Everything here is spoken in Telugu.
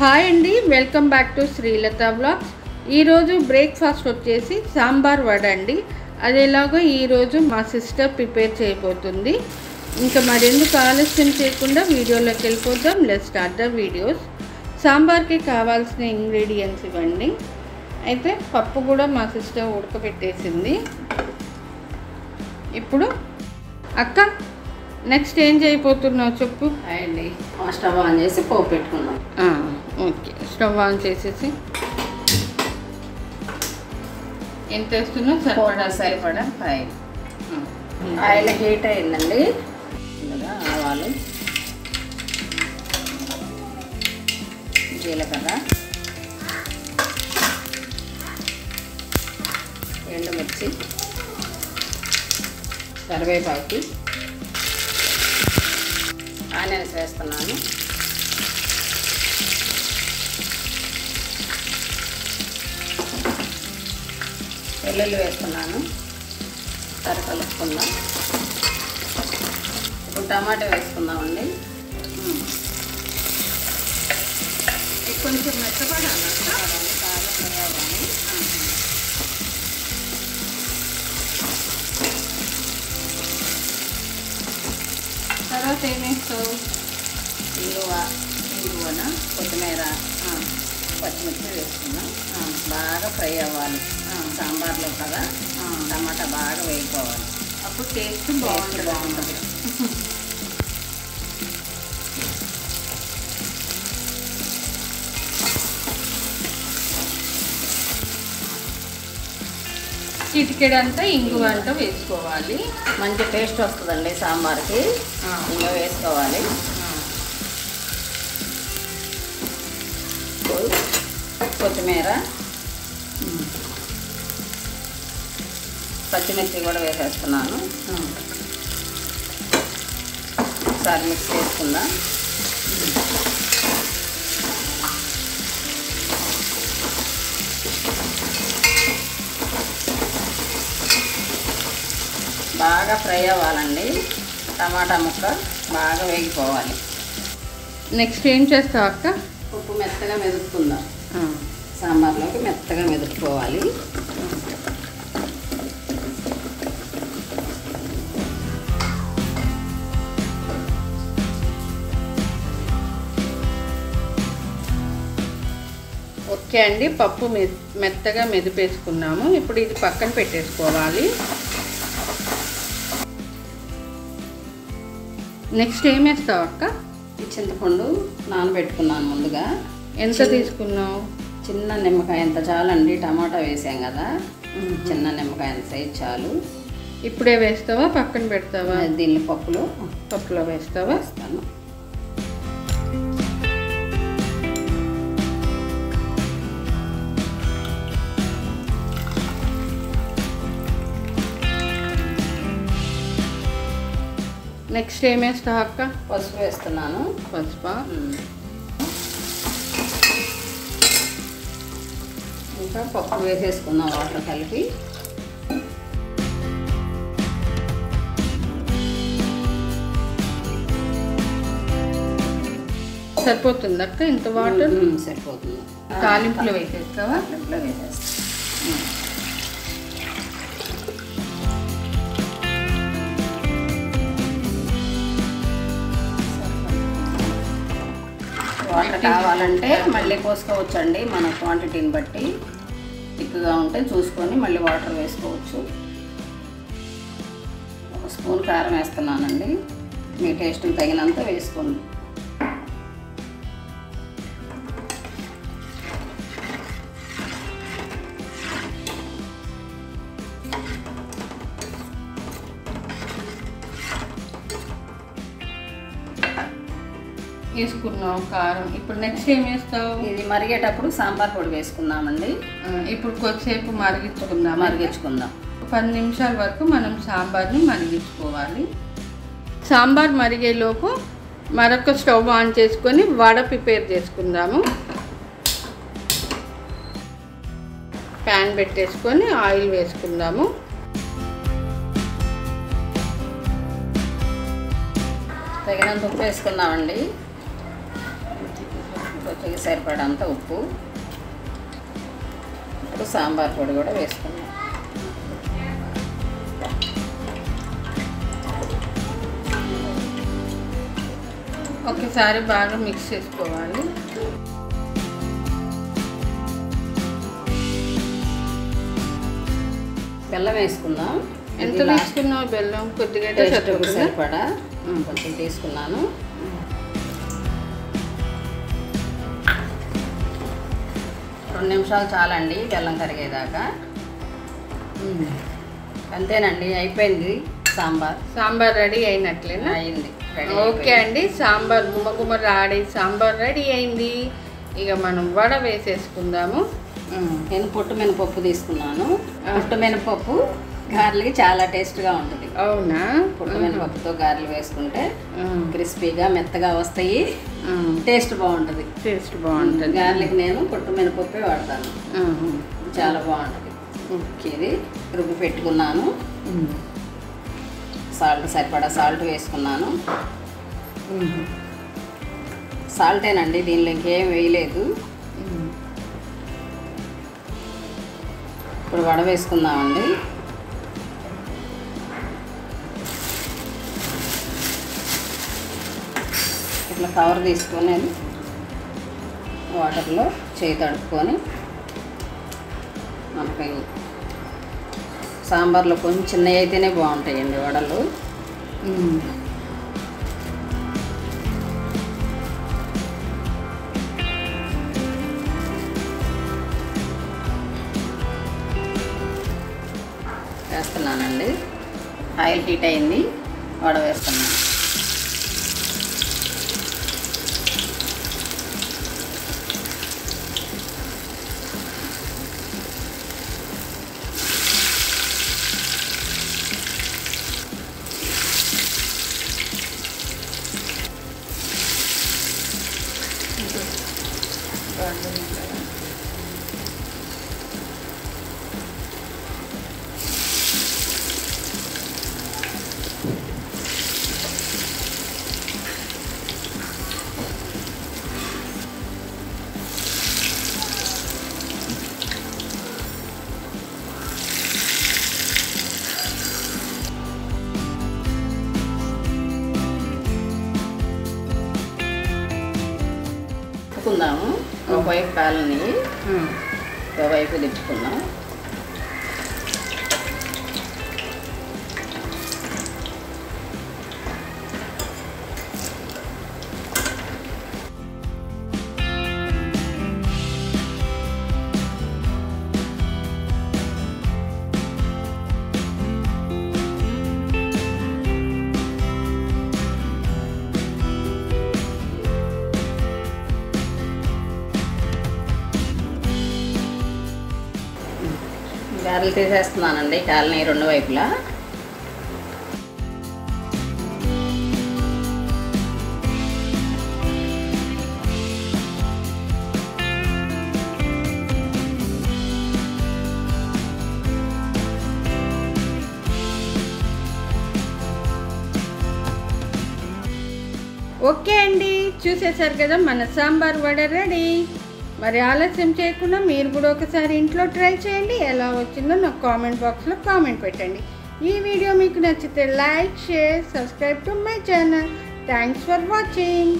హాయ్ అండి, welcome back to Srilatha blogs. ఈరోజు బ్రేక్ఫాస్ట్ వచ్చేసి సాంబార్ వడ అండి. అది ఎలాగో ఈరోజు మా సిస్టర్ ప్రిపేర్ చేయబోతుంది. ఇంకా మరెందుకు ఆలస్యం చేయకుండా వీడియోలోకి వెళ్ళిపోతాం. Let's start the videos. సాంబార్కి కావాల్సిన ఇంగ్రీడియంట్స్ ఇవ్వండి. అయితే పప్పు కూడా మా సిస్టర్ ఉడకబెట్టేసింది. ఇప్పుడు అక్క నెక్స్ట్ ఏం చేయబోతున్నావు చెప్పు. అండి స్టవ్ ఆన్ చేసి పోపు పెట్టుకుందాం. ఓకే, స్టవ్ ఆన్ చేసేసి ఎంత వేస్తున్నావు? సరిపడా ఆయిల్. ఆయిల్ హీట్ అయిందండి. ముందుగా ఆవాలు, జీలకర్ర, ఎండుమిర్చి, కరివేపాకు, ఆనియన్స్ వేస్తున్నాను. వెల్లుల్లి వేస్తున్నాను. కలుపుకుందాం. ఇప్పుడు టమాటా వేసుకుందామండి. కొంచెం మెత్తపడాలి. బాగా ఫ్రై అవ్వాలి. తర్వాత ఏమేస్తావు? ఇంగువన, కొత్తిమీర, పచ్చిమిర్చి వేసుకుందాం. బాగా ఫ్రై అవ్వాలి. సాంబార్లో కదా టమాటా బాగా వేసుకోవాలి. అప్పుడు టేస్ట్ బాగుంటుంది. చిటికెడంతా ఇంగువ అంతా వేసుకోవాలి. మంచి టేస్ట్ వస్తుందండి సాంబార్కి. ఇంగువ వేసుకోవాలి. కొత్తిమీర, పచ్చిమిర్చి కూడా వేసేస్తున్నాను. ఒకసారి మిక్స్ చేసుకుందాం. బాగా ఫ్రై అవ్వాలండి. టమాటా ముక్క బాగా వేగిపోవాలి. నెక్స్ట్ ఏం చేస్తావు అక్క? ఉప్పు మెత్తగా మెదుపుకుందాం. సాంబార్లోకి మెత్తగా మెదుపుకోవాలి. ఓకే అండి, పప్పు మెత్తగా మెదిపేసుకున్నాము. ఇప్పుడు ఇది పక్కన పెట్టేసుకోవాలి. నెక్స్ట్ ఏం వేస్తావు అక్క? చింతపండు నానబెట్టుకున్నాను ముందుగా. ఎంత తీసుకున్నావు? చిన్న నిమ్మకాయ ఎంత చాలండి. టమాటా వేసాం కదా, చిన్న నిమ్మకాయ ఎంత సైజ్ చాలు. ఇప్పుడే వేస్తావా పక్కన పెడతావా? దీన్ని పప్పులో వేస్తావా? వేస్తాను. నెక్స్ట్ ఏం వేస్తావు అక్క? పసుపు వేస్తున్నాను. పసుపా? ఇంకా పప్పు వేసేసుకుందాం వాటర్ కలిపి. సరిపోతుంది అక్క ఇంత వాటర్? సరిపోతుంది. తాలింపులో వేసేస్తావా? తాలింపులో వేసేస్తాను. వాటర్ కావాలంటే మళ్ళీ పోసుకోవచ్చండి, మన క్వాంటిటీని బట్టి. ఎక్కువగా ఉంటే చూసుకొని మళ్ళీ వాటర్ వేసుకోవచ్చు. ఒక స్పూన్ కారం వేస్తున్నానండి. మీ టేస్ట్కి తగినంత వేసుకోండి. వేసుకున్నావు కారం. ఇప్పుడు నెక్స్ట్ ఏం వేస్తావు? ఇది మరిగేటప్పుడు సాంబార్ పొడి వేసుకుందామండి. ఇప్పుడు కొద్దిసేపు మరిగించుకుందాం. 10 నిమిషాల వరకు మనం సాంబార్ని మరిగించుకోవాలి. సాంబార్ మరిగేలోపు మరొక స్టవ్ ఆన్ చేసుకొని వడ ప్రిపేర్ చేసుకుందాము. ప్యాన్ పెట్టేసుకొని ఆయిల్ వేసుకుందాము. తగినంత ఉప్పు వేసుకుందామండి. రుచికి సరిపడంత ఉప్పు. ఇప్పుడు సాంబార్ పొడి కూడా వేసుకున్నాం. ఒకసారి బాగా మిక్స్ చేసుకోవాలి. బెల్లం వేసుకుందాం. ఎంత తీసుకున్నావు బెల్లం? కొద్దిగా సరిపడా కొంచెం తీసుకున్నాను. రెండు నిమిషాలు చాలండి బెల్లం కరిగేదాకా. అంతేనండి, అయిపోయింది సాంబార్ రెడీ అయినట్లేనా? అయింది. ఓకే అండి, సాంబార్ గుమగుమలాడే సాంబార్ రెడీ అయింది. ఇక మనం వడ వేసేసుకుందాము. నేను పొట్టు మినపప్పు తీసుకున్నాను. పొట్టు మినపప్పు గారెలకి చాలా టేస్ట్గా ఉంటుంది. అవునా? పొట్టు మినపప్పుతో గారెలు వేసుకుంటే క్రిస్పీగా మెత్తగా వస్తాయి. టేస్ట్ బాగుంటుంది. గారెలకి నేను పొట్టు మినపప్పే వాడతాను. చాలా బాగుంటుంది. ఇది రుబ్బి పెట్టుకున్నాను. సరిపడా సాల్ట్ వేసుకున్నాను. సాల్టేనండి, దీనిలో ఇంకేం వేయలేదు. ఇప్పుడు వడ వేసుకుందామండి. ఇట్లా కవర్ తీసుకొని వాటర్లో చేయి తడుపుకొని మనకి సాంబార్లో కొంచెం చిన్నవి అయితేనే బాగుంటాయండి వడలు. వేస్తున్నానండి. ఆయిల్ హీట్ అయింది, వడ వేస్తున్నాను. తిప్పుకుందాము. ఒకవైపు కాలని ఒకవైపు తిప్పుకుందాం. గారెలు తీసేస్తున్నానండి, కాలని రెండు వైపులా. ఓకే అండి, చూసేసారు కదా మన సాంబార్ వడ రెడీ. మరి ఆలస్యం చేయకుండా మీరు కూడా ఒకసారి ఇంట్లో ట్రై చేయండి. ఎలా వచ్చిందో నాకు కామెంట్ బాక్స్లో కామెంట్ పెట్టండి. ఈ వీడియో మీకు నచ్చితే like, share, subscribe to my channel. Thanks for watching.